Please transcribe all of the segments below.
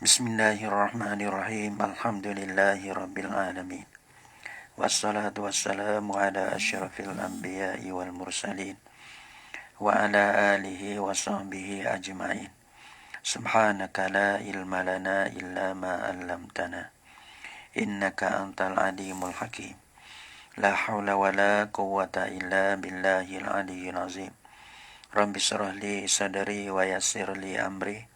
Bismillahirrahmanirrahim. Alhamdulillahi rabbil alamin. Wassalatu wassalamu ala asyrafil anbiya'i wal mursalin wa ala alihi wa sahbihi ajma'in. Subhanaka la ilma lana illa ma 'allamtana innaka antal alimul hakim. La haula wa la quwwata illa billahil aliyyil azim. Rabbi shrah li sadri wa yassir li amri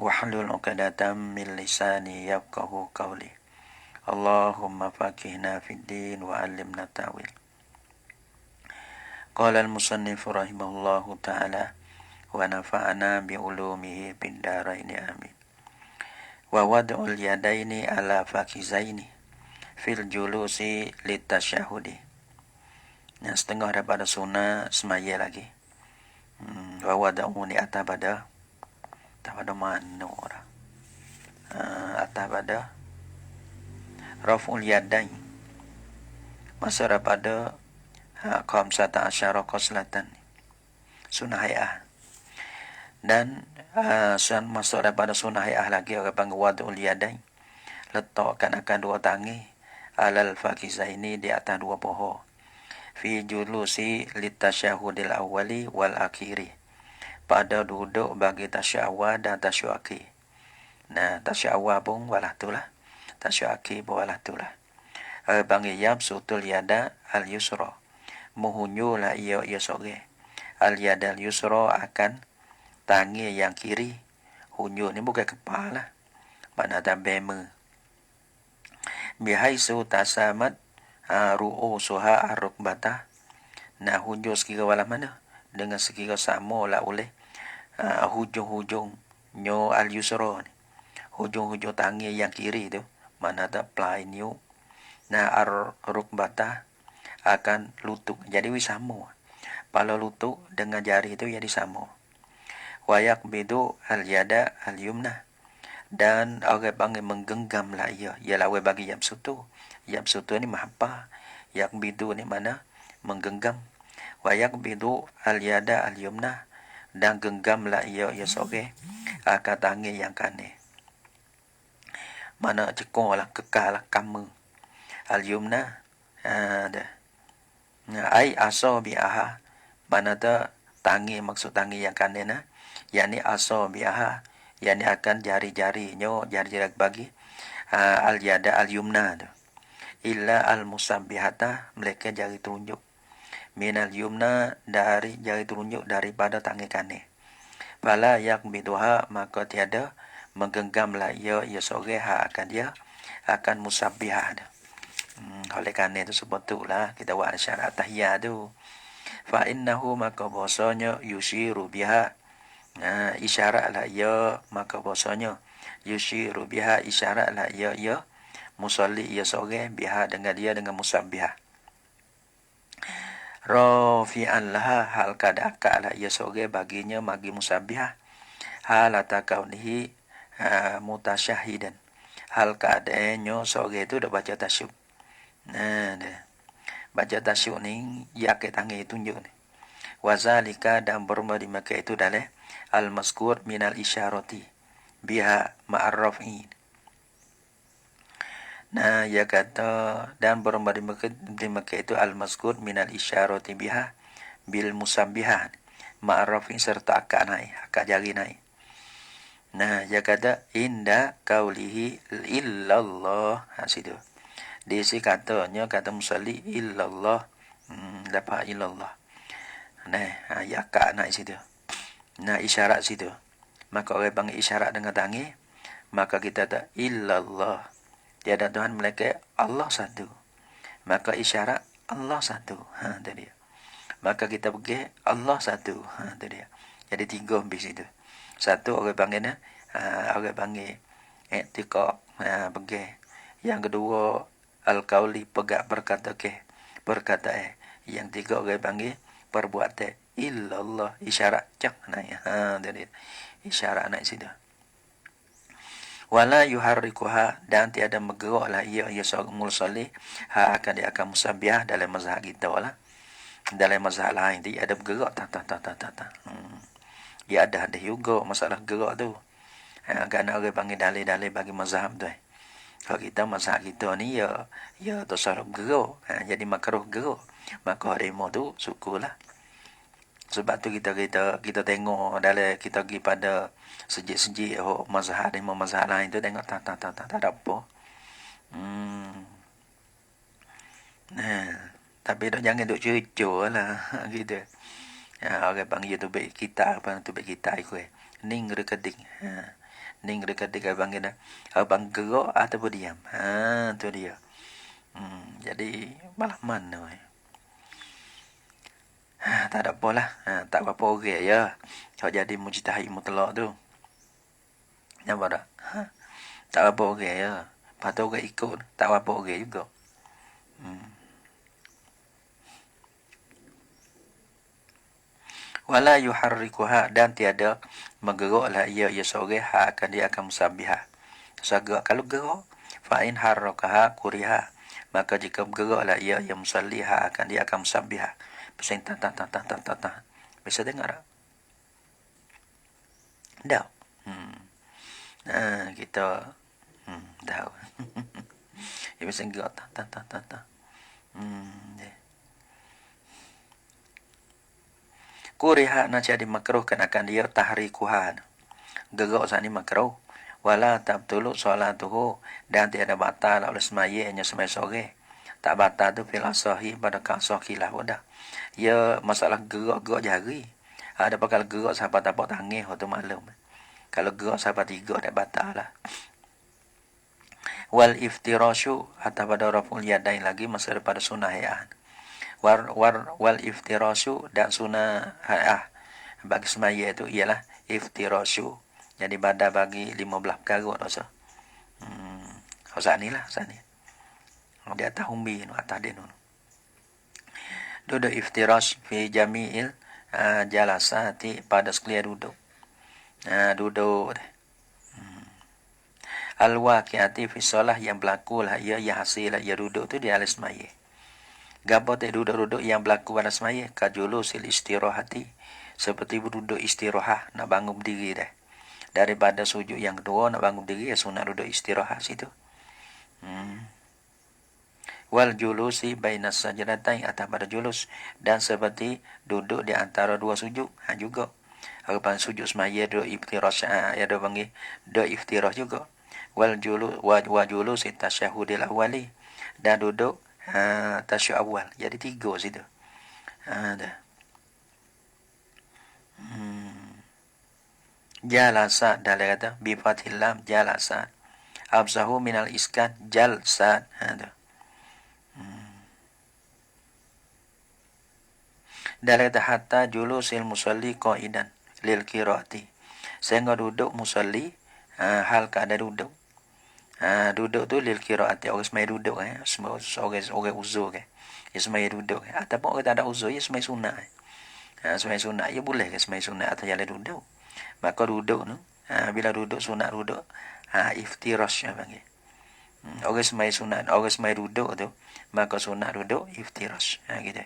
wahlul 'uqdatam min lisani yafqahu qawli. Allahumma faqihna fid din wa 'allimna ta'wil. Qala al-musannif rahimahullahu ta'ala wa nafa'ana bi ulumihi fid dharain amin. Wa wad'ul yadaini ala fakizaini fil julusi litasyahudi. Yang setengah daripada sunnah semaya lagi. Wa wad'u ni atabada mana orang. Atabada raf'ul yadain. Masa daripada khamsata asyara qoslatan. Sunnah hayah. Dan masuk daripada sunnah hayah lagi orang panggil wad'ul yadain. Letakkan akan dua tangi alal fakizaini di atas dua paha. Fi julusi litasyahudil awwali wal akhiri. Pada duduk bagi tasyahud awal dan tasyahud akhir. Nah, tasyahud awal pun walah tulah. Tasyahud akhir pun walah tulah. Panggil yabsutul yada al-yusra. Muhunyulah ia sore. Al-yada al-yusra akan tangi yang kiri. Hunyu ni bukan kepala. Mana tak bema. Bihaisu tasamat ru'usuha ar-rukbatah. Nah, hunyu sekira walah mana? Dengan sekira sama lah oleh hujung-hujung nyo al-yusra ni. Hujung-hujung tangi yang kiri tu. Mana tak plai nyo. Nah, ar-rukbatah akan lutut. Jadi sama. Kalau lutut dengan jari tu jadi sama. Wayak bidu al-yada al-yumnah. Dan orang panggil menggenggam lah ia. Ialah orang bagi yabsutu. Yabsutu ni mahapa. Yak bidu ni mana? Menggenggam. Wayak bidu al-yada al-yumnah. Dan genggamlah ia sore. Akan tangi yang kanan. Mana cekor lah, kekal lah, kamu. Al-yumnah. Ai aso bi'aha. Mana tu tangi, maksud tangi yang kanan. Yang ni aso bi'aha. Yang ni akan jari-jarinya, jari-jari bagi. Al-yada al-yumnah tu. Illa al-musabbihata. Mereka jari tunjuk. Minal yumna dari jari telunjuk daripada tangan kanan. Fala yakbiduha maka tiada menggenggam ia sore akan dia akan musabbihah. Oleh kerana itu sebab itulah kita buat syarat tahiyat tu. Fa innahu maka bahasanya yushiru biha. Isyaratlah ia maka bahasanya yushiru biha isyaratlah ia musalli ia sore biha dengan dia dengan musabbihah. Rafi'an laha hal kadaka lah ia sore baginya bagi musabbihah halata kaunihi mutasyahidan hal keadaannya sore itu dah baca tasyuk. Nah dah baca tasyuk ni ya ke tangan tunjuk ni wazalika dan bermadi maka itu dalam al-mazkur minal isyarati biha ma'arrafin. Nah, ia kata dan bermadi maka itu al-mazkur minal isyarati biha bil musabbihan ma'rafin serta akad naik, akad jari naik. Nah, ia kata inda qaulihi illallah. Situ. Di sini katanya kata musalli illallah. Dapat illallah. Nah, ia akad naik situ. Nah, isyarat situ. Maka orang panggil isyarat dengan tangan, maka kita tak illallah. Tiada Tuhan melainkan Allah satu. Maka isyarat Allah satu. Itu dia. Maka kita pergi Allah satu. Itu dia. Jadi tiga habis itu. Satu orang panggil orang panggil i'tiqad pergi. Yang kedua al-qauli pegak berkata ke perkataan. Yang tiga orang panggil perbuatan illallah isyarat cak naik. Itu dia. Isyarat naik situ. Wala yuharrikuha dan tiada menggeraklah ia seorang musalli akan dia akan musabbihah dalam mazhab kita wala. Dalam mazhab lain dia ada bergerak tak. Dia ada juga masalah gerak tu. Kerana orang panggil dalil-dalil bagi mazhab tu. Kalau kita mazhab kita ni ya tasarruf geruk. Jadi makruh geruk. Maka harimau tu syukurlah. Sebab tu kita tengok dalam kita pergi pada sejik-sejik mazhab harimau mazhab lain tu tengok tak ada apa. Tapi jangan duk cucur lah gitu. Orang panggil tu baik kita, abang tu baik kita ikut. Ning rekedik. Ning rekedik abang kita. Abang gerak ataupun diam. Tu dia. Jadi malah mana tak ada apalah. Tak apa-apa orang ya. Kalau jadi mujtahid mutlak tu. Nampak tak? Tak apa-apa orang ya. Lepas tu orang ikut. Tak apa-apa orang juga. Wala yuharrikuha, dan tiada menggeraklah ia seorang akan dia akan musabbihah. Segerak kalau gerak, fa in harrakaha kuriha, maka jika bergeraklah ia musalliha akan dia akan musabbihah. Bisa tak. Bisa dengar tak? Dah. Kita dah. Dia bisa gerak tak. Kuriha na jadi makruh akan dia tahrikuhan. Gerak sani makruh. Wala tabtulu salatuhu, dan tiada batal oleh semayanya semai sore. Tak batal tu fil asahi pada kasah khilaf dah. Ya masalah gerak jari. Ada bakal gerak sampai tapak tangan tu maklum. Kalau gerak sampai 3 dah batal lah. Wal iftirashu atau pada raful yadain lagi masa daripada sunnah hayaan. Wal iftirashu dan sunnah bagi semaya itu ialah iftirashu. Jadi badan bagi 15 perkara dosa. Saat ni. Di atas umbi tu, atas dia tu. Duduk iftirash fi jami'il jalasati pada sekalian duduk. Duduk. Al-waqi'ati fi solah yang berlaku lah ia yang hasil lah ia duduk tu di alas semaya. Gapo tak duduk-duduk yang berlaku pada semaya kajulusil istirahati, seperti duduk istirahat nak bangun berdiri dah. Daripada sujud yang kedua nak bangun berdiri ya sunat duduk istirahat situ. Wal julusi bainas sajdatain atas pada julus, dan seperti duduk di antara dua sujud juga. Apa sujud semaya duduk iftirash ya ada panggil duduk iftirah juga. Wal julus tasyahudil awali, dan duduk tasyahud awal. Jadi 3 situ. Dah. Jalasa dalam kata bi fathil lam jalasa. Absahu minal iskan jalsat. Dah. Dalam kata hatta julusil musalli qa'idan lil qiraati. Sehingga duduk musalli hal keadaan duduk. Duduk tu lil qiraati, orang semai duduk orang uzur ke. Dia semai duduk. Ataupun orang tak ada uzur, dia semai sunat. Semai sunat dia boleh ke semai sunat atas jalan duduk. Maka duduk tu bila duduk sunat duduk iftirash panggil. Orang semai sunat, orang semai duduk tu maka sunat duduk iftirash. Gitu.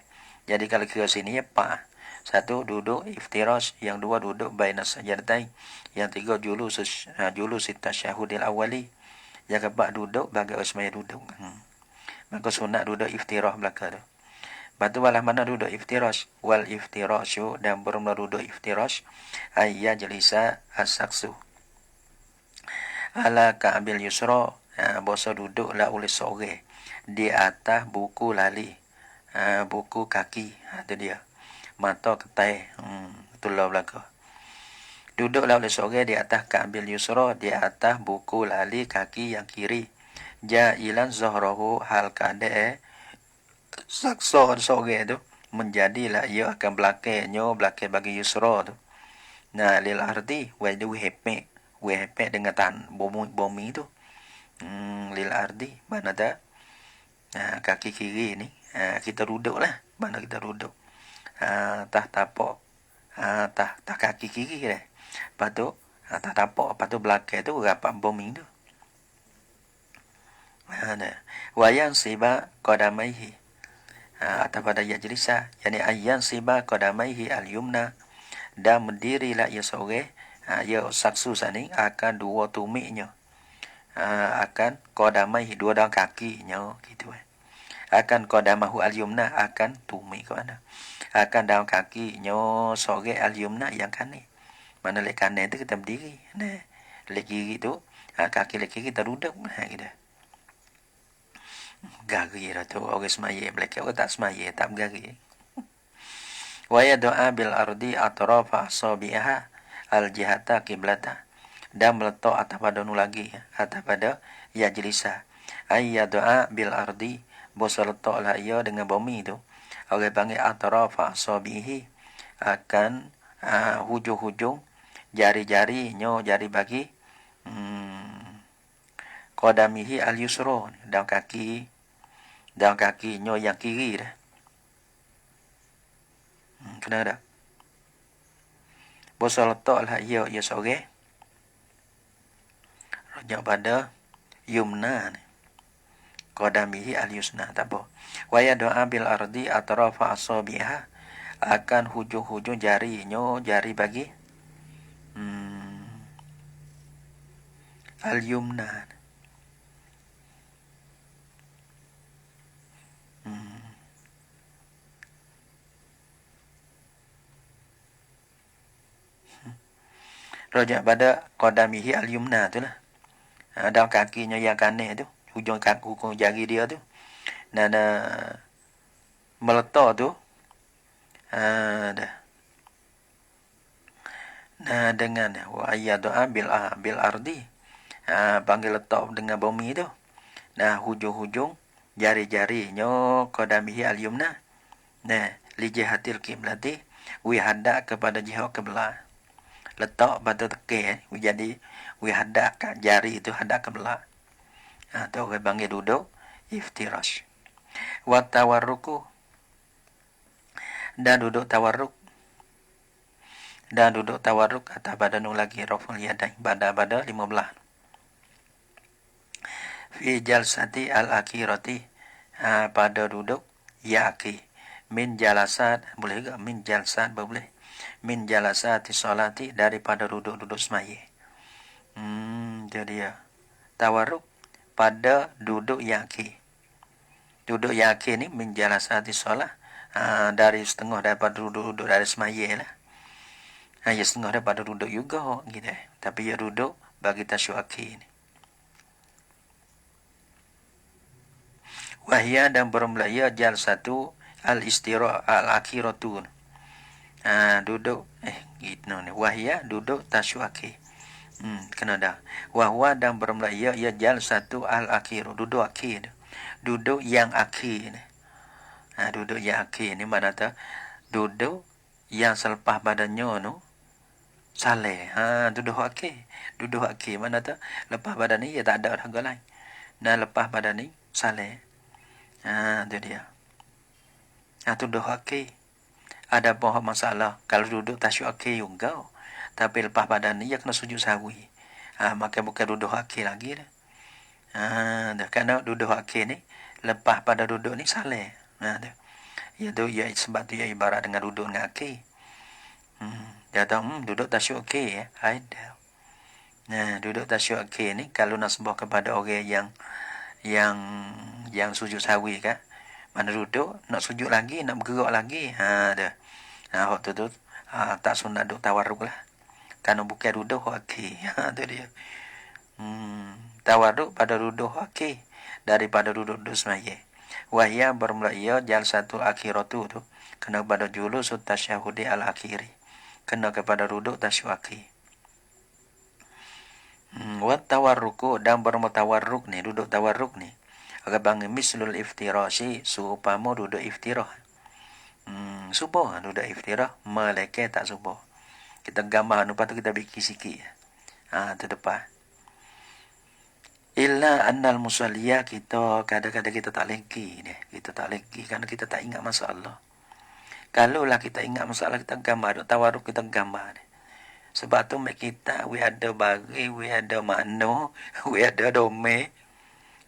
Jadi kalau kira sini ya pak. 1 duduk iftirash, yang 2 duduk bainas sajdatain, yang 3 julus tasyahudil awali, yang keempat duduk bagi orang semai duduk. Maka sunat duduk iftirah belakang tu. Lepas tu walah mana duduk iftirash, wal iftirashu, dan bermula duduk iftirash ayya jelisa as-saksu ala ka'bil yusra, bosa duduk la oleh sore di atas buku lali, buku kaki. Itu dia mata ketai tulau belakang. Duduklah oleh sore di atas ka'bil yusra, di atas buku lali kaki yang kiri. Jailan zahrahu hal kada saksa sore tu menjadilah ia akan belakang bagi yusra tu. Nah lil ardi wa du hepe dengan tan bumi tu. Lil ardi mana tak kaki kiri ni kita duduklah mana kita duduk tah tapak tah kaki kiri dah. Lepas tu tah tapak, lepas tu belakang tu rapat bumi tu. Wayang siba qadamaihi atau pada yajlisa, yani ayyan siba qadamaihi al-yumna, dan mendirilah ia sore Ya saksu sani akan dua tumiknya. Akan qadamai dua daun kakinya gitu akan qadamahu al-yumna akan tumik ke mana akan daun kakinya sore al-yumna yang kanan mana lek kanan tu kita berdiri nah lek kiri tu kaki lek kiri kita duduk gitu gari dah tu orang semaya belaka orang tak semaya tak bergari wa doa bil ardi atrafa asabiha al-jihata qiblata dan meletak atas pada nu lagi atas pada ya jelisa ayya doa bil ardi bosa letaklah ia dengan bumi tu orang panggil atrafa asabihi akan hujung-hujung jari-jarinya jari bagi qadamihi al-yusra daun kakinya yang kiri dah kena dah bosa letaklah ia seorang rajak pada yumna ni qadamihi al-yusna tak apa wa doa bil ardi atrafa asabiha akan hujung-hujung jarinya jari bagi al-yumna rajak pada qadamihi al-yumna tu lah daun kakinya yang kanan tu hujung kaki hujung jari dia tu dan meletak tu dah nah dengan wa doa bil ardi panggil letak dengan bumi tu nah hujung-hujung jari-jarinya qadamihi al-yumna nah li jihatil qiblati wi hadap kepada jihad kiblat letak pada tekir jadi wi hadap kat jari itu hadap kiblat tu orang panggil duduk iftirash wa tawarruku dan duduk tawarruk atas badan lagi raful yadain pada 15 fi jalsati al-akhirati pada duduk yaqi min jalasat boleh ke min jalsat boleh min jalasati salati daripada duduk semaya jadi ya tawarruk pada duduk yaqi ni min jalasati salat dari setengah daripada duduk dari semaya lah ya setengah daripada duduk juga gitu tapi ya duduk bagi tasyuaki ni wahya dan bermula ia jalsatu al-istira al-akhiratu duduk gitu ni wahya duduk tasyuaki kena dah wahwa dan bermula ia jalsatu al-akhiru duduk akhir duduk yang akhir ni duduk yang akhir ni mana tu duduk yang selepas badannya tu saleh duduk akhir mana tu lepas badan ni ia tak ada harga lain dan lepas badan ni saleh tu dia duduk akhir ada apa masalah kalau duduk tasyuk akhir juga tapi lepas badan ni ia kena sujud sahwi maka bukan duduk akhir lagi dah kerana duduk akhir ni lepas pada duduk ni saleh ia sebab tu ia ibarat dengan duduk dengan akhir dia tahu duduk tasyuk akhir ada duduk tasyuk akhir ni kalau nak sembah kepada orang yang sujud sahwi kan mana duduk nak sujud lagi nak bergerak lagi waktu tu tak sunat duduk tawarruk lah kerana bukan duduk akhir tu dia tawarruk pada duduk akhir daripada duduk semaya wahya bermula ia jalsatul akhiratu tu kena pada julus tasyahudi al-akhiri kena kepada duduk tasyuaki wa tawarruku dan bermutawarruk ni duduk tawarruk ni orang panggil mislul iftirashi supama duduk iftirah subuh duduk iftirah malaikat tak subuh kita gambar lepas tu kita bikin sikit tu depan illa annal musalliya kita kadang-kadang kita tak lengki ni kita tak lengki kerana kita tak ingat masalah kalaulah kita ingat masalah kita gambar duk tawarruk kita gambar ni sebab tu mek kita we ada bagi we ada makna we ada dome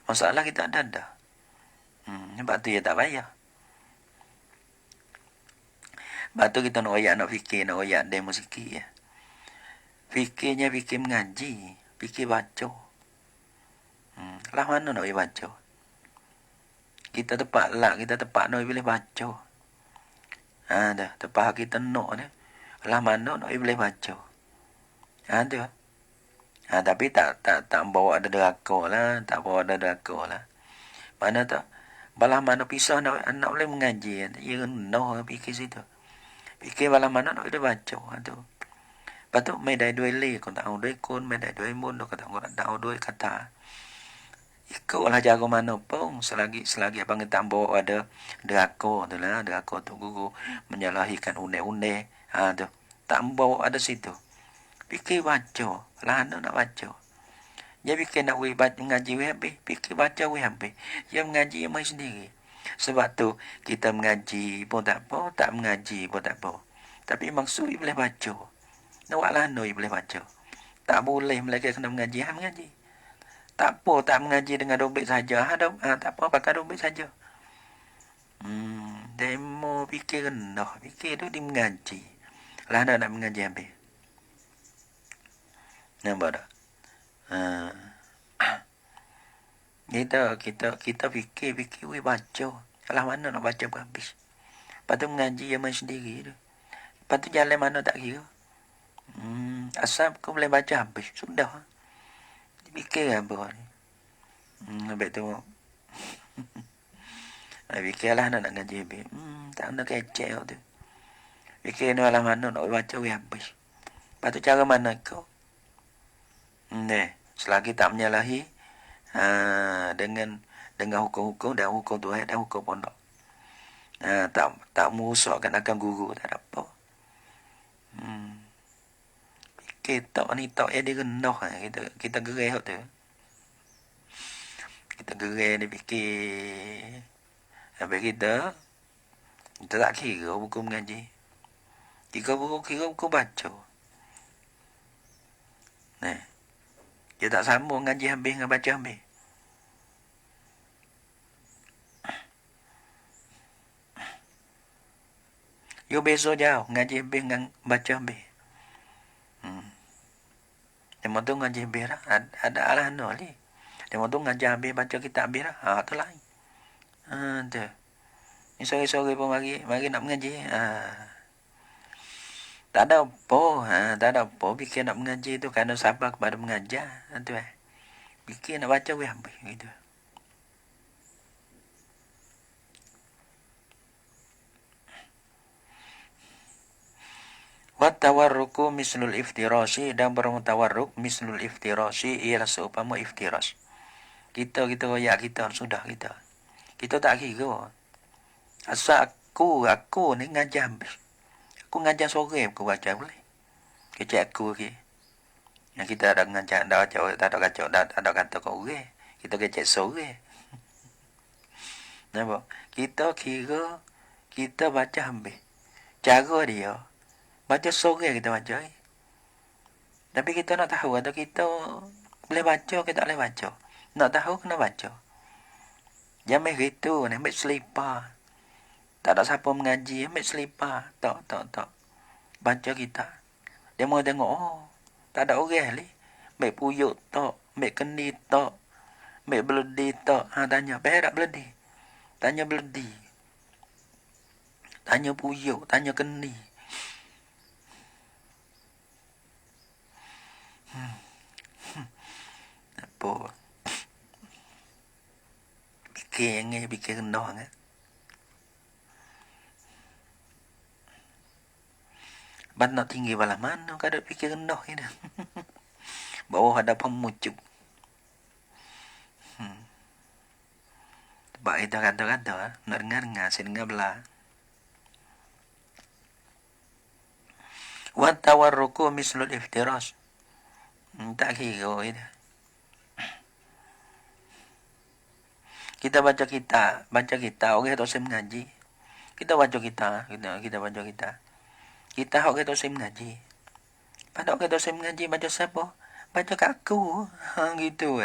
masalah kita ada sebab tu ya tak payah sebab tu kita nak royak nak fikir nak royak demo sikit Fikirnya fikir mengaji, fikir baca. Lah mana nak boleh baca? Kita tepat lah, kita tepat nak boleh baca. Dah, tepat kita nak ni. Lah mana nak boleh baca? Dah. Tapi tak bawa ada deraka lah, tak bawa ada deraka lah. Mana tak? Balah mana pisah nak boleh mengaji. Ya rendah fikir situ. Fikir balah mana nak boleh baca. Tu. Lepas tu, mai dah dua leh, kau tak tahu dua kun, mai dah dua mun, kau tak tahu dua kata. Ikutlah cara mana pun, selagi abang tak bawa ada deraka tu lah, deraka tu guru menyalahikan undang-undang. Tu. Tak bawa ada situ. Fikir baca, lah nak baca. Dia fikir nak baca mengaji habis, fikir baca habis. Dia mengaji yang main sendiri. Sebab tu kita mengaji pun tak apa, tak mengaji pun tak apa. Tapi maksud boleh baca. Nak buat lana boleh baca. Tak boleh mereka kena mengaji, mengaji. Tak apa, tak mengaji dengan dobit saja. Tak apa, pakai dobit saja. Demo fikir rendah. Fikir tu dia mengaji. Lah nak mengaji habis. Nampak tak? Kita fikir we baca. Alah mana nak baca habis. Lepas tu mengaji yang main sendiri tu. Lepas tu jalan mana tak kira. Asal kau boleh baca habis. Sudah. Fikir apa ni. Habis tu. Fikirlah nak ngaji habis. Tak nak kecek tu. Fikir ni alah mana nak baca we habis. Lepas tu cara mana kau? Selagi tak menyalahi dengan hukum-hukum dan hukum Tuhan dan hukum pondok. Tak merosakkan akan guru, tak ada apa. Kita ni tak dia rendah. Kita gerai tu. Kita gerai dia fikir. Habis kita tak kira buku mengaji. Kira buku baca. Dia tak sambung ngaji habis dengan baca habis. Yo besok jauh ngaji habis dengan baca habis. Dia tu ngaji habis lah. Ada alah no ni. Dia tu ngaji habis baca kitab habis lah. Tu lain. Tu. Ni sore-sore pun mari nak mengaji. Tak ada apa. Tak ada apa. Fikir nak mengaji tu kerana sabar kepada mengajar. Tu fikir nak baca habis. Gitu. Watawarruku mislul iftirasi, dan bermutawarruk mislul iftirasi ialah seumpama iftiras. Kita royak kita sudah kita. Kita tak kira. Asal aku ni ngajar habis. Aku ngajar sore aku baca boleh. Kecek aku ke. Yang kita ada ngajar tak ada kata kau orang. Kita kecek sore. Nampak? Kita kira kita baca habis. Cara dia baca sore kita baca. Tapi kita nak tahu atau kita boleh baca ke tak boleh baca. Nak tahu kena baca. Jangan gitu, ambil selipar. Tak ada siapa mengaji, ambil selipar. Tak. Baca kita. Dia mau tengok, tak ada orang ni. Ambil puyuk tak, ambil kendi tak, ambil beledi tak. Tanya, berak beledi. Tanya beledi. Tanya puyuk, tanya kendi. Apa? Fikir rendah kan? Ban nak tinggi balah mana kada fikir rendah ni dah. Bawah ada pemucuk. Sebab itu kata-kata nak dengar saya dengar belah. Wa tawarruku mislul iftiras. Tak kira itu. Kita baca kita orang tu saya mengaji. Kita baca kita baca kita. Kita hak kita saya mengaji. Pada kita saya mengaji baca siapa? Baca kat aku. Gitu .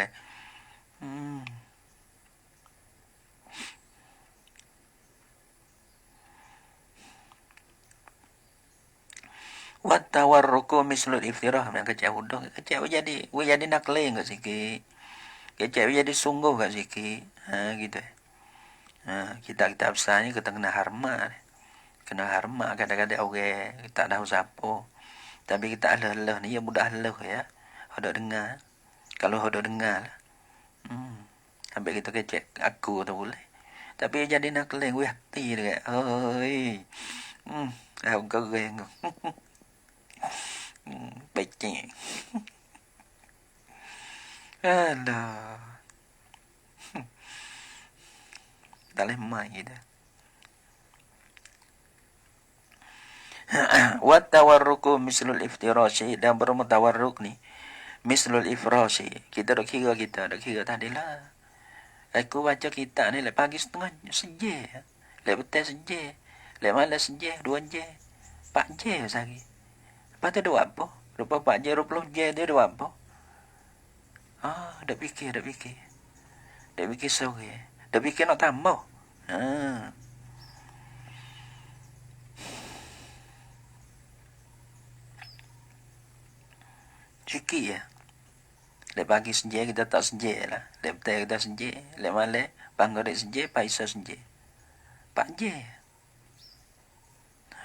Wa tawarruku mislul iftirah. Yang kecek udah. Kecek jadi nakle enggak sikit. Kecek jadi sungguh enggak sikit. Gitu. Kita besarnya kita kena harma. Kena harma kadang-kadang tak tahu siapa. Tapi kita Allah ni ya mudah Allah ya. Hendak dengar. Kalau hendak dengar lah. Sampai kita kecek aku tu boleh. Tapi jadi nakle gue hati dia. Oi. Aku kau. Baiknya. Aduh. Tak boleh main kita. Wa tawarruku mislul iftirashi. Dan bermutawarruk ni. Mislul ifrashi. Kita dah kira tadi lah. Aku baca kita ni lek pagi setengah seje. Lek petang seje. Lek malam seje. 2 je. 4 je sehari. Lepas tu dia buat apa? Rupa 4 je 20 je dia buat apa? Dah fikir. Dah fikir sore. Dah fikir nak tambah. Sikit ya. Lek pagi senja kita tak senja lah. Lek petang kita senja. Lek malam panggur dek senja, paisa senja. 4 je.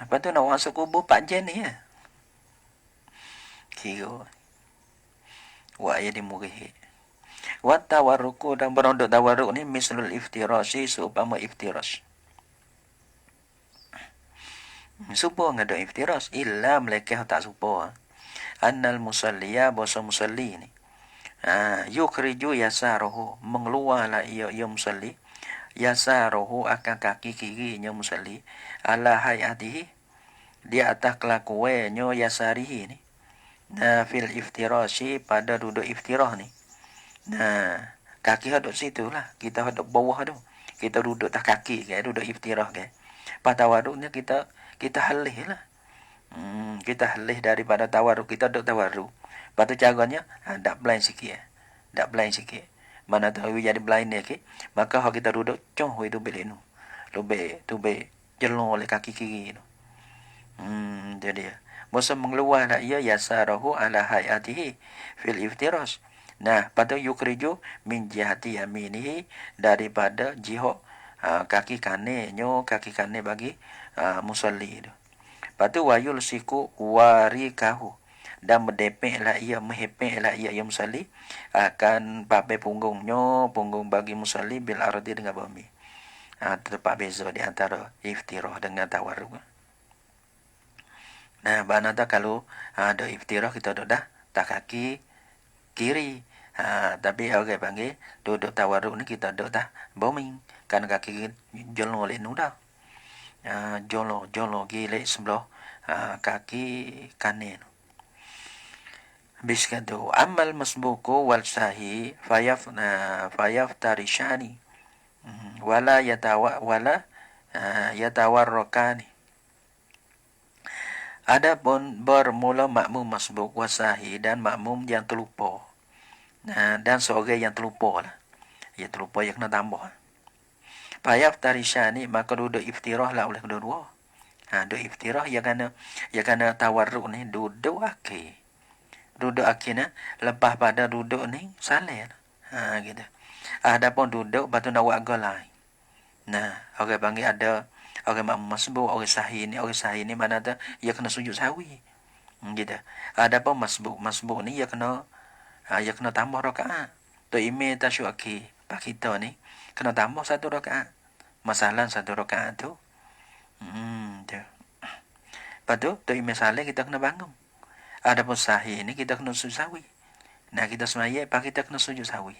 Lepas tu nak masuk kubur 4 je ni ya. Kira. Wak ya dimurih. Wa tawarruku dan berondok tawarruk ni mislul iftirasi seumpama iftiras. Supo ngado iftiras illa melekeh tak supo. Annal musalliya bosa musalli ni. Yukhriju yasarohu mengeluarlah ia musalli yasarohu akan kaki kirinya musalli ala hayatihi di atas kelakuannya yasarihi ni. Fil iftirasi pada duduk iftirah ni. Kaki hadap situ lah. Kita hadap bawah tu. Kita duduk tak kaki ke. Duduk iftirah ke. Pada tawaruknya kita halih lah. Kita halih daripada tawaruk. Kita duduk tawaruk. Lepas tu caranya. Tak blind sikit. Tak blind sikit. Mana tahu jadi blind ni ke. Maka kalau kita duduk. Coh itu bilik tu. Lebih jelong oleh kaki kiri tu. Itu dia. Masa mengeluarlah ia yasarahu ala hayatihi fil iftiras. Pada yukhriju min jihati yaminihi daripada jihad kaki kanennya, kaki kanan bagi musalli itu. Patu wayul siku warikahu dan mendepeklah ia yang musalli akan papai punggung bagi musalli bil ardi dengan bumi. Terdapat beza di antara iftirah dengan tawarruk. Mana tak kalau ada iftirah kita dah tak kaki kiri. Tapi orang panggil duduk tawarruk ni kita duduk dah bombing. Kan kaki jolong oleh nu dah. Jolong gilek sebelah kaki kanan. Habis kata amal masbuku wal sahi fayaftarishani wala yatawarrakani. Adapun bermula makmum masbuk wasahi dan makmum yang terlupa. Dan seorang yang terlupa lah. Yang terlupa yang kena tambah. Payaf tarishani maka duduk iftirah lah oleh kedua-dua. Duduk iftirah yang kena tawarruk ni duduk akhir. Duduk akhir ni lepas pada duduk ni salih lah. Gitu. Adapun duduk batu nak buat gol lain. Orang panggil ada orang makmum masbuk, orang sahih ni mana ada ia kena sujud sahwi. Gitu. Adapun masbuk ni ia kena tambah rakaat. Tu imam tasyuk akhir. Pak kita ni kena tambah 1 rakaat. Masalah 1 rakaat tu. Tu. Lepas tu imam salih kita kena bangun. Adapun sahih ni kita kena sujud sahwi. Kita semaya pak kita kena sujud sahwi.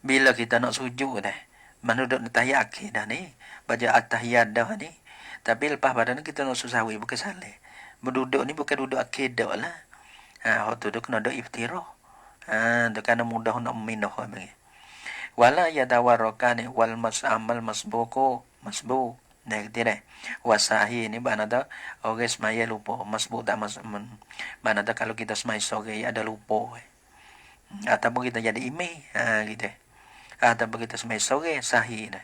Bila kita nak sujud dah, menuduk tahiyat akhir dah ni, baca at-tahiyat dah ni. Tapi lepas pada ni kita nak sujud sahwi bukan salih. Berduduk ni bukan duduk akhir dah lah. Waktu tu kena duduk iftirah. Tu kena mudah nak memindah bagi. Wala yatawarrakani wal amal masbuku masbuk. Tidak. Wasahi ni mana dah orang semaya lupa. Masbuk tak mana dah kalau kita semaya sore ada lupa. Ataupun kita jadi imam. Gitu. Ataupun kita semaya sore sahih dah.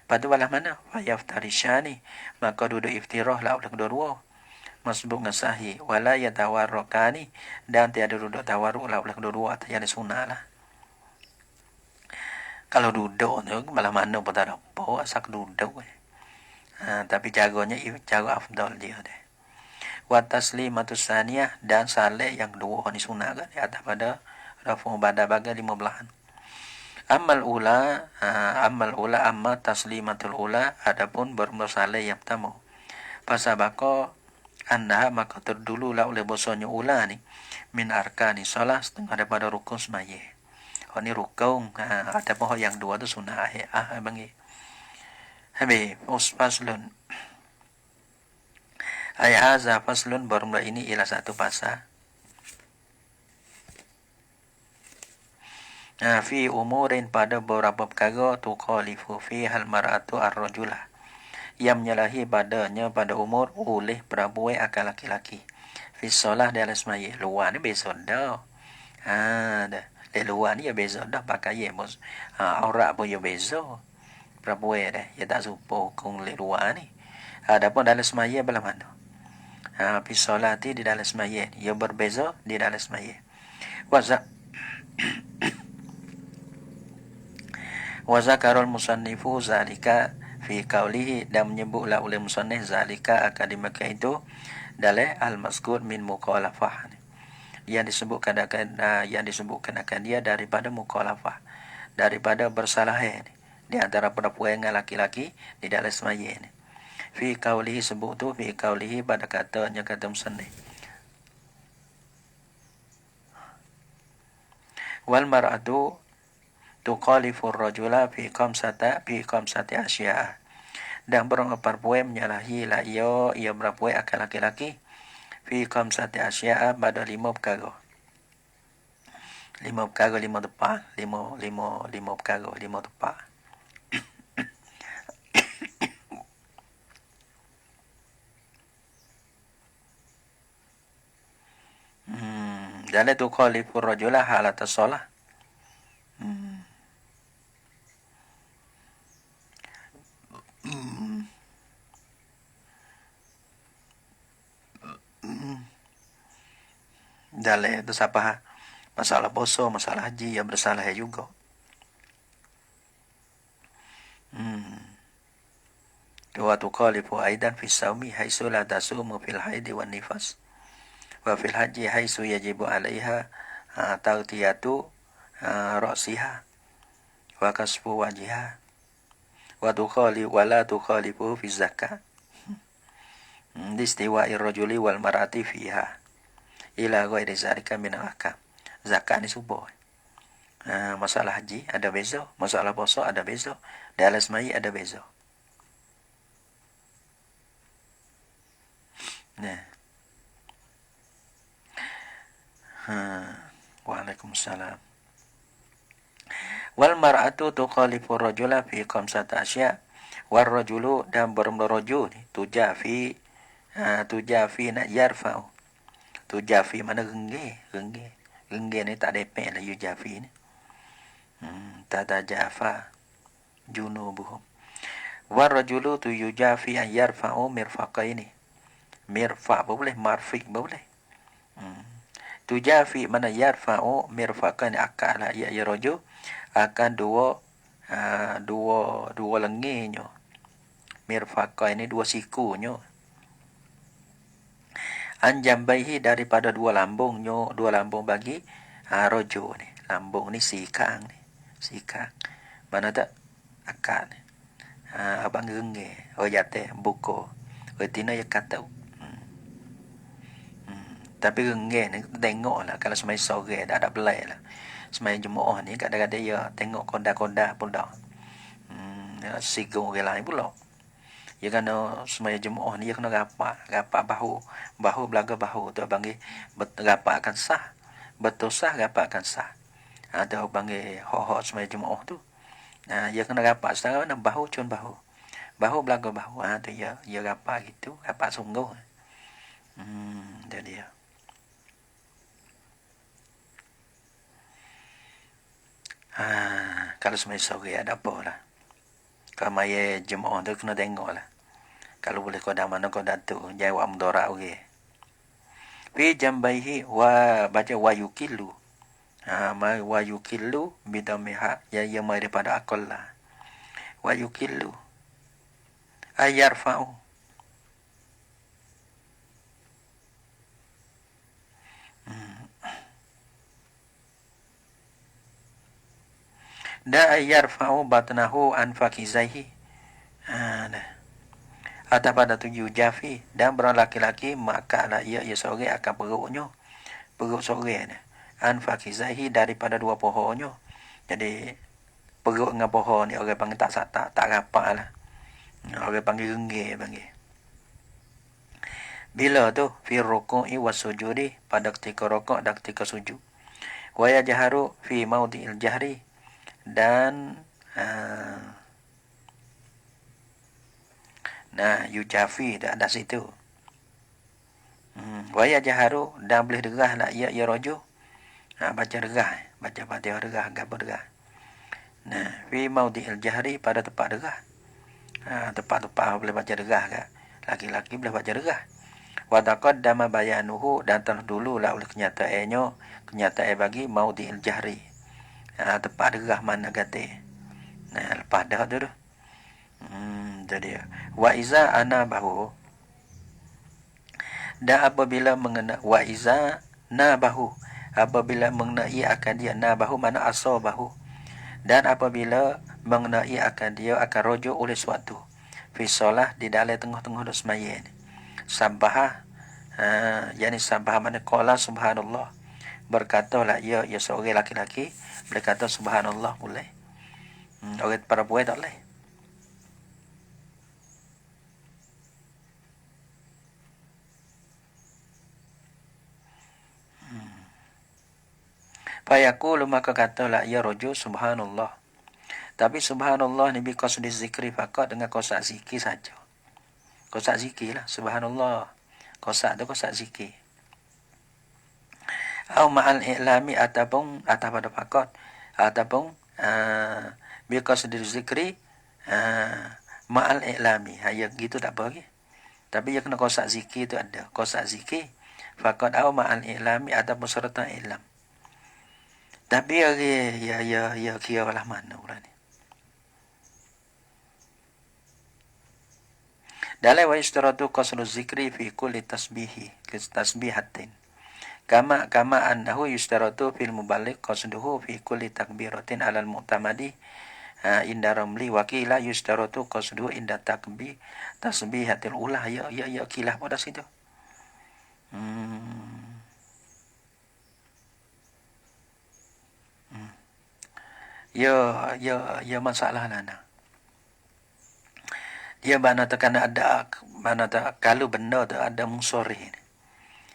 Lepas tu walah mana? Fayaftarishani. Maka duduk iftirah lah oleh kedua-dua. masbuk dengan sahih. Wala yatawarrukani, dan tiada duduk tawarruk lah oleh kedua-dua atas yang sunnah lah. Kalau duduk tu malah mana pun tak ada apa, asal duduk. Tapi jaga afdal dia deh. Wa taslimatus saniyah, dan saleh yang kedua ni sunnah kan di atas pada rafu pada bagai 15. Amma taslimatul ula, adapun bersaleh yang pertama. Pasabako anda maka terdululah oleh bosonnya ula ni min arkani salah, setengah daripada rukun semaya. Ni rukun, adapun yang dua tu sunnah bangi. Habis faslun. Ay haza faslun, bermula ini ialah satu pasal. Fi umurin, pada beberapa perkara, tuqalifu fi hal mar'atu ar-rajulah, yang menyalahi padanya pada umur oleh perempuan akan laki-laki. Fi solah dalam semaya. Luar ni beza dah. Dah. Di luar ni ya beza dah, pakai ya bos. Aurat pun ya beza. Perempuan dah. Ya tak supo kong di luar ni. Adapun dalam semaya belah mana? Fi solati di dalam semaya. Ya berbeza di dalam semaya. Wa zakarul musannifu zalika fi qawlihi, dan menyebutlah oleh musannif zalika akan dimakai itu dalam al-mazkur min mukhalafah, yang disebutkan akan dia daripada mukhalafah, daripada bersalah di antara perempuan dengan laki-laki di dalam semaya ni. Fi qawlihi, sebut tu fi qawlihi pada katanya kata musannif. Wal mar'atu tuqalifu ar-rajula fi khamsati asya', dan perempuan menyalahi lah ia perempuan akan laki-laki fi khamsati asya' pada 5 perkara. 5 perkara, 5 tepat, 5 perkara, 5 tepat. Dalam tuqalifu ar-rajula halata solah. Dalam itu siapa? Masalah puasa, masalah haji, yang bersalah juga. Wa tuqalifu aidan fi saumi haitsu la tasumu fil haidi wan nifas. Wa fil haji haitsu yajibu 'alaiha taghtiyatu ra'siha wa kasfu wajhiha. Wa la tuqalifu fi zakat. Distiwa'i rajuli wal mar'ati fiha ila ghairi zalika min al-ahkam. Zakat ni subuh. Masalah haji ada beza, masalah puasa ada beza, dalam semai ada beza. Waalaikumsalam. Wal mar'atu tuqalifu rajula fi khamsati asya'. War rajulu, dan bermrajul tujafi nak yarfa'u. Tujafi mana gengge ni tak depek lah yujafi ni. Tatajafa junubuhum. War rajulu tu yujafi an yarfa'u mirfaqaini. Mirfa' boleh, marfiq boleh. Tujafi mana yarfa'u mirfaqaini, akal ya rajul akan dua lengannya. Mirfaqaini, dua sikunya. Anjambaihi, daripada dua lambung bagi rojo ni. Lambung ni sikang ni. Sikang. Mana tak? Akak ni. Abang genge. Jatuh. Buko. Tina ya kata. Tapi genge ni tengok lah. Kalau semai sore dah ada belai lah. Semai jemaah ni kadang-kadang ya tengok konda-konda pun dah. Sigung orang lain pula. Ya kena semaya jemaah ni, ya kena rapat bahu belaga bahu tu panggil rapat akan sah, betul sah rapat akan sah. Tu panggil hok semaya jemaah tu. Ya kena rapat setara mana bahu cun bahu belaga bahu. Tu ya rapat gitu, rapat sungguh. Dia. Kalau semaya sore ada apa lah. Kalau maya jemaah tu kena tengok lah. Kalau boleh kau dah mana kau datuk, jawab mudarat okey. Fi jambaihi wa baca wa yukilu. Wa yukilu bidamiha ya mai daripada aqalla. Wa yukilu ayarfa'u. Da ayarfa'u batnahu an fakizaihi. Atau pada tujuh jafi dan berang laki-laki maka lah ia seorang akan perut seorang an fakizaihi daripada dua pohonnya. Jadi perut dengan pohon ni orang panggil tak rapat lah. Orang panggil renggir panggil. Bila tu fi ruku'i wasujudi pada ketika rukuk dan ketika sujud. Wa yajharu fi maudhi'il jahri dan yujafi ada situ. Wa yajharu dan boleh derah nak ya rojo. Baca derah, baca Fatihah derah, gapo derah. Fi maudhi'il jahri pada tempat derah. Tempat-tempat boleh baca derah ke. Laki-laki boleh baca derah. Wa taqaddama bayanuhu dan telah dulu lah oleh kenyataan bagi maudhi'il jahri. Tempat derah mana kata. Lepas dah tu. Jadi wa iza ana bahu dan apabila mengenai wa iza na bahu apabila mengenai akan dia na bahu mana asal bahu dan apabila mengenai akan dia akan rujuk oleh suatu fi solah di dalam tengah-tengah dos sembahyang sabah yakni sabah mana qala subhanallah berkatalah ya seorang laki-laki berkata subhanallah boleh orang perempuan tak boleh. Fayaqulu maka katalah ya rajul subhanallah. Tapi subhanallah ni bi qasdi zikri faqat dengan qasad zikir saja. Qasad zikir lah subhanallah. Qasad tu qasad zikir. Au ma'al i'lami ataupun pada faqat ataupun bi qasdi zikri ma'al i'lami. Ya gitu tak apa lagi. Tapi ya kena qasad zikir tu ada. Qasad zikir faqat au ma'al i'lami ataupun serta i'lam. Tapi ya kira lah mana pula ni. Dalam wa istiratu qasdu zikri fi kulli tasbihatin. Kama annahu yustaratu fil muballigh qasduhu fi kulli takbiratin alal mu'tamadi inda ramli wa qila yustaratu qasduhu inda tasbihatil ula ya kilah pada situ. Ya masalah lah. Dia mana tekan ada mana tak kalau benda tu ada munsharih.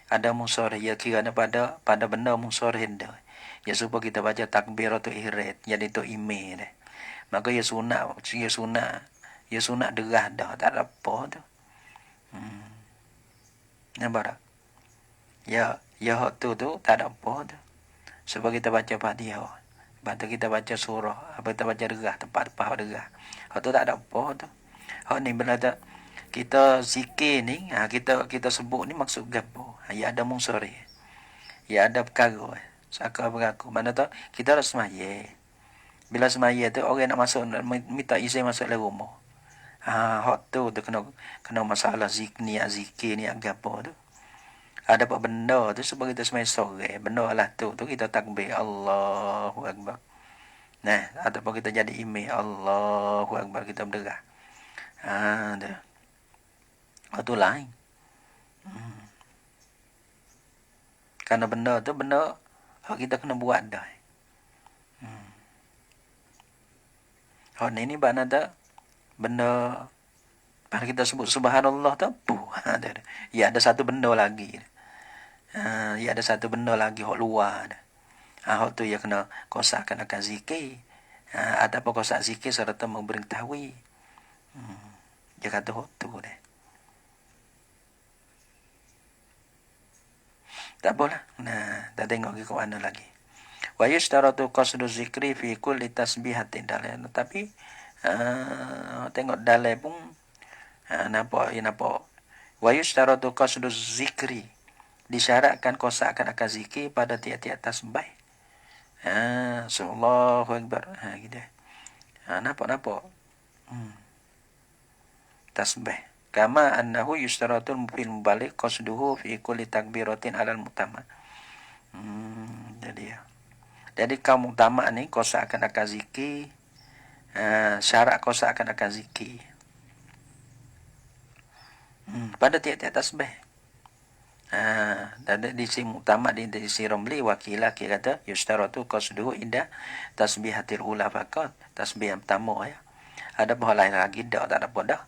Ada munsharih ya kiranya pada benda munsharih dah. Ya supaya kita baca takbiratul ihram jadi tu email dah. Maka ya sunat derah dah tak ada apa tu. Nampak tak? Ya hak tu tak ada apa tu. Sebab kita baca Fatihah. Lepas tu kita baca surah. Apa kita baca derah. Tempat-tempat derah. Hak tu tak ada apa tu. Hak ni bila tak kita zikir ni. Kita sebut ni maksud gapo. Ya ada munsharih. Ya ada perkara. Saka berlaku. Mana tu kita harus semaya. Bila semaya tu orang nak masuk. Minta izin masuk dalam rumah. Hak tu kena masalah zikir ni gapo tu. Ada apa benda tu sebab kita semai sore. Benda lah tu kita takbir Allahu Akbar. Ataupun kita jadi imam Allahu Akbar kita berderah. Tu. Itu lain. Karena benda tu kita kena buat dah. Ni mana tak benda pada kita sebut subhanallah tu ya ada satu benda lagi. Ya ada satu benda lagi hak luar. Hak tu ya kena kosakkan akan zikir. Ataupun kosak zikir serta memberitahui. Dia kata hak tu dah. Tak boleh. Tak tengok ke mana lagi. Wa yustaratu qasdu zikri fi kulli tasbihatin dalam. Tapi tengok dalam pun nampak. Wa yustaratu qasdu zikri disyaratkan kosakan akan zikir pada tiap-tiap tasbih. Allahu Akbar. Gitu. Nampak. Tasbih. Kama annahu yushtaratul fil mubalik qasduhu fi kulli takbiratin alal mutama. Jadi kaum utama ni kosakan akan zikir. Syarat kosakan akan zikir. Pada tiap-tiap tasbih. Dan di sisi utama di sisi Romli wakilah kata yustaratu qasduhu inda tasbihatil ula faqat, tasbih yang pertama ya. Ada bahawa lain lagi tak ada apa dah.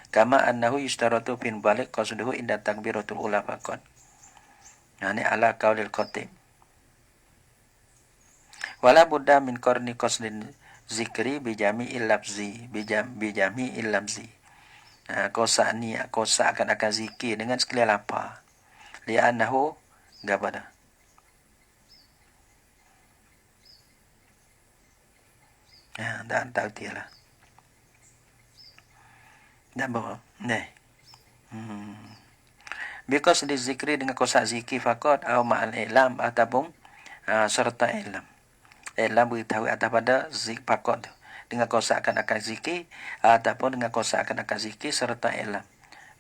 Kama annahu yustaratu fin balik qasduhu inda takbiratul ula faqat. Ini ala qaulil khatib. Wala budda min qarni qasdin zikri bijami'il lafzi bijami'il lafzi. Kosa niat, kosa akan zikir dengan sekalian apa? Li'annahu gapada. Dan tak tilah. Dan bawa. Because di zikri dengan kosa zikir fakot atau ma'al ilam ataupun serta ilam. Ilam beritahu atas pada zik fakot dengan kosa akan zikir ataupun dengan kosa akan zikir serta ilam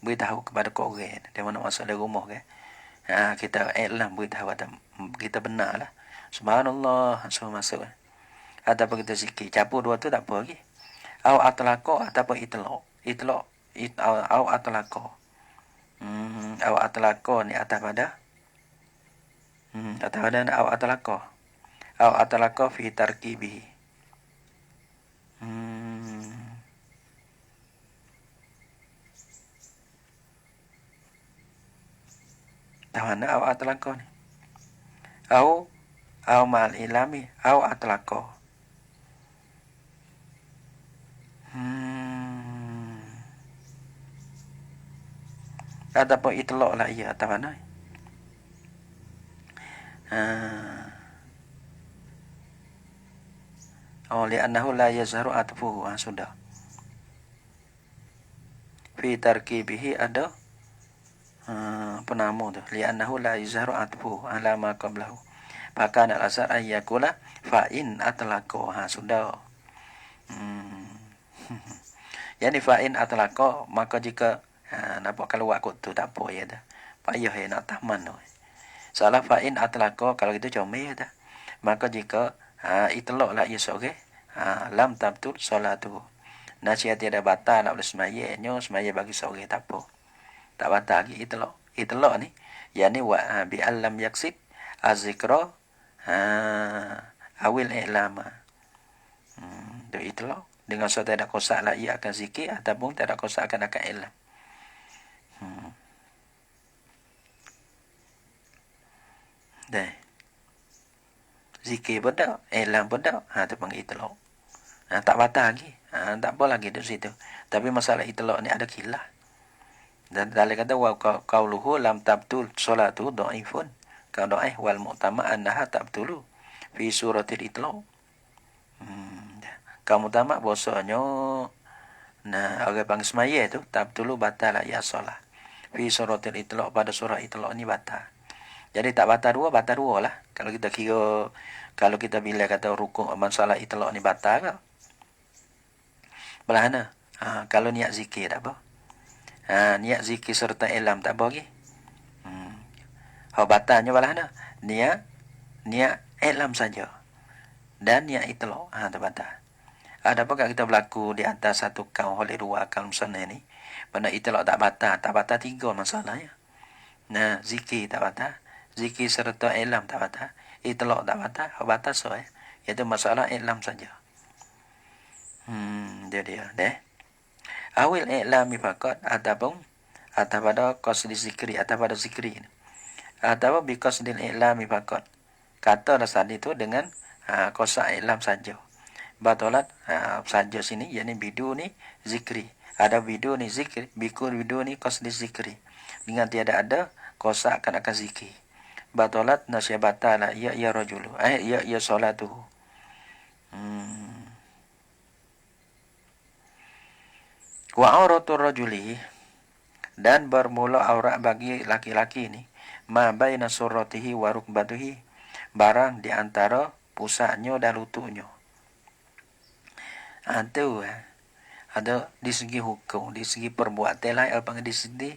beritahu kepada orang di mana masuk dalam rumah kan. Kita ilam beritahu kita benarlah. Subhanallah semua masuk. Ataupun kita zikir campur dua tu tak apa lagi. Au atlaqo ataupun itlaq au atlaqo. Au atlaqo ni atas pada au atlaqo. Au atlaqo fi tarkibihi. Tahu au atlaqo ni. Au mal ilami au atlaqo. Ataupun itlaq lah ia atas mana? Li'annahu la yazharu atfuhu. Sudah. Fi tarkibihi ada penamu tu. Li'annahu la yazharu atfuhu ala ma qablahu. Maka al-asar ayyakula fa'in atlaqo. Sudah. Yani fa'in atlaqo, maka jika nampak keluar kot tu tak apa ya dah. Payah ya nak taman tu. Salah fa'in atlaqo kalau itu comel dah. Maka jika itlaq lah ya sore. Lam tabtul solatu. Nasihat tiada batal nak boleh semaya bagi sore tak apa. Tak batal lagi itlaq. Itlaq ni yani wa bi allam yaksib azikra awil i'lama. Tu itlaq dengan suatu ada kosak lah ia akan zikir ataupun tak ada kosak akan ilam. Dah. Zikir pun tak, ilam pun tak. Tu panggil itlaq. Tak batal lagi. Tak apa lagi di situ. Tapi masalah itlaq ni ada kilah. Dan dalil kata wa qauluhu lam tabtul solatu dhaifun. Kau dhaif wal mu'tama annaha tabtulu fi suratil itlaq. Kamu tamak bahasanya orang panggil semaya tu tabtulu batal ya solat. Fi suratil itlaq pada surah itlaq ni batal. Jadi tak batal dua lah. Kalau kita kira, kalau kita bila kata rukuk masalah itlaq ni batal ke? Belah mana? Kalau niat zikir tak apa. Niat zikir serta ilam tak apa lagi. Batalnya belah mana? Niat ilam saja. Dan niat itlaq. Tak batal. Ada apa kita berlaku di atas satu kaum oleh dua kaum sana ni? Benda itlaq tak batal tiga masalahnya. Zikir tak batal. Zikir serta ilam tak batal. Itlaq tak batal. Batal so iaitu masalah ilam saja. Dia deh. Awil i'lami faqat ataupun pada qasdi zikri pada zikri. Atau bi qasdil i'lami faqat. Kata dasar itu dengan kosa i'lam saja. Batalat saja sini yakni bidu ni zikri. Ada bidu ni zikri, bikul bidu ni qasdi zikri. Dengan tiada ada kosa akan zikri. Batalat nasyabatala ya rajulu. Ya salatuhu. Wa auratul rajuli Dan bermula aurat bagi laki-laki ni ma baina surratihi wa rukbatihi, barang di antara pusatnya dan lututnya. Tu ada di segi hukum, di segi perbuatan lah, apa di sendi.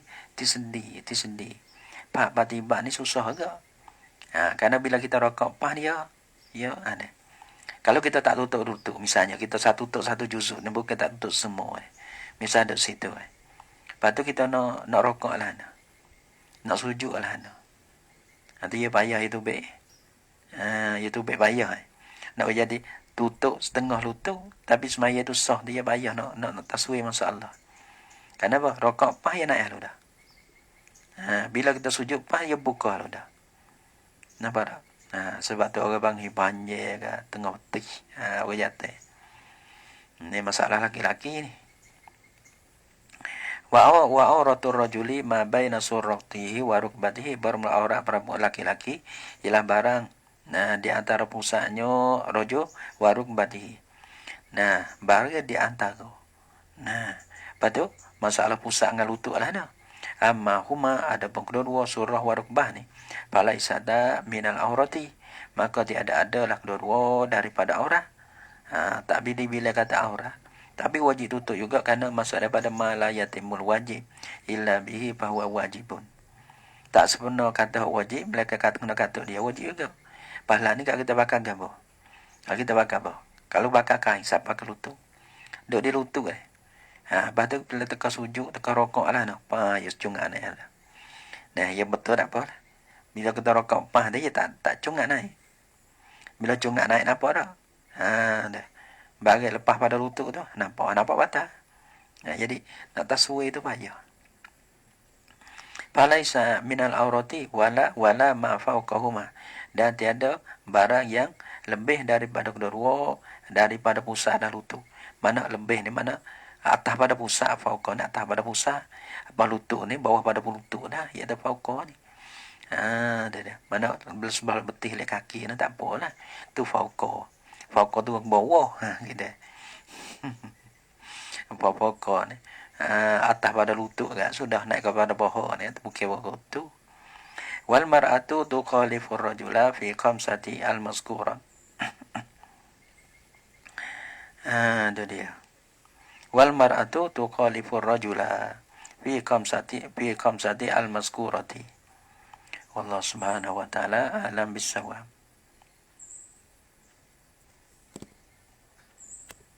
Pak tiba ni susah agak. Karena bila kita rokok dia, ya ada. Kalau kita tak tutup, misalnya kita tutup satu juzuk, ni bukan tak tutup semua. Misal ada situ. Lepas tu kita nak rokok lah. Nak sujud lah. Nanti dia payah itu baik. Itu baik payah. Nak jadi tutup setengah lutut, tapi semaya tu sah, dia payah nak taswir masalah. Kenapa? Rokok payah naik lu dah. Bila kita sujud payah buka lu dah. Nampak tak? Sebab tu orang panggil banjir ke tengah peti. Orang jatuh. Ini masalah laki-laki ni. Wa auratul rajuli ma baina surratihi wa rukbatihi, bermula aurat perempuan laki-laki ialah barang di antara pusatnya rojo wa rukbatihi. Barang di antara. Lepas tu masalah pusat dengan lutut lah dah. Amma huma ada kedua surah wa rukbah ni. Fala isada minal aurati, maka tiada adalah kedua daripada aurat. Tak bila kata aurat. Tapi wajib tutup juga kerana masuk daripada ma la yatimul wajib illa bihi bahwa wajibun. Tak sempurna kata wajib, mereka kena kata dia wajib juga. Pahala ni kat kita bakar gambar. Kita bakar apa? Kalau bakar kain, siapa pakai lutut? Duduk di lutut lepas tu bila teka sujud, teka rokok lah nak. Ya cungak naik lah. Ya betul tak apa lah. Bila kita rokok dia tak cungak naik. Bila cungak naik nampak tak? Dah. Bagai lepas pada lutut tu, nampak batal. Jadi nak taswir tu payah. Falaisa minal aurati wala ma fawqahuma, dan tiada barang yang lebih daripada kedua daripada pusat dan lutut. Mana lebih ni, mana atas pada pusat, fawqa ni atas pada pusat, apa lutut ni bawah pada lutut dah, iaitu fawqa ni. Dia. Mana sebelah betih le kaki ni tak apalah. Tu fawqa. Fawqa tu bawah, gitu. Fawqa ni atas pada lutut kan, sudah naik kepada bawah ni, bukan bawah tu. Wal mar'atu tuqalifu ar-rajula fi khamsati al-mazkura. Itu dia. Wal mar'atu tuqalifu ar-rajula fi khamsati al-mazkurati. Wallahu subhanahu wa ta'ala alam bis-sawab.